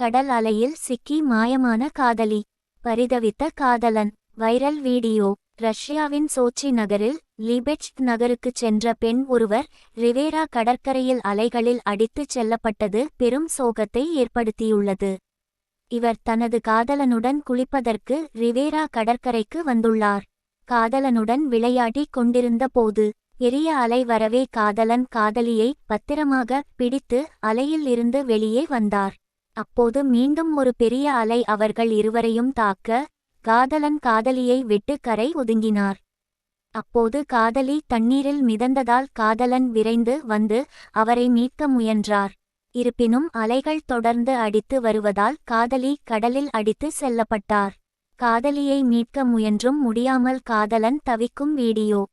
கடல் அலையில் சிக்கி மாயமான காதலி. பரிதவித்த காதலன். Viral video. ரஷ்யாவின் சோச்சி நகரில் லிபெட்ஸ்க் நகருக்குச் சென்ற பெண் ஒருவர் ரிவேரா கடற்கரையில் அலைகளில் அடித்துச் செல்லப்பட்டது பெரும் சோகத்தை ஏற்படுத்தியுள்ளது. இவர் தனது காதலனுடன் குளிப்பதற்கு ரிவேரா கடற்கரைக்கு வந்துள்ளார். காதலனுடன் விளையாடிக் கொண்டிருந்த போது பெரிய அலை வரவே காதலன் காதலியை பத்திரமாக பிடித்து அலையில் இருந்து வெளியே வந்தார். அப்போது மீண்டும் ஒரு பெரிய அலை அவர்கள் இருவரையும் தாக்க காதலன் காதலியை விட்டு கரை ஒதுங்கினார். அப்போது காதலி தண்ணீரில் மிதந்ததால் காதலன் விரைந்து வந்து அவரை மீட்க முயன்றார். இருப்பினும் அலைகள் தொடர்ந்து அடித்து வருவதால் காதலி கடலில் அடித்து செல்லப்பட்டார். காதலியை மீட்க முயன்றும் முடியாமல் காதலன் தவிக்கும் வீடியோ.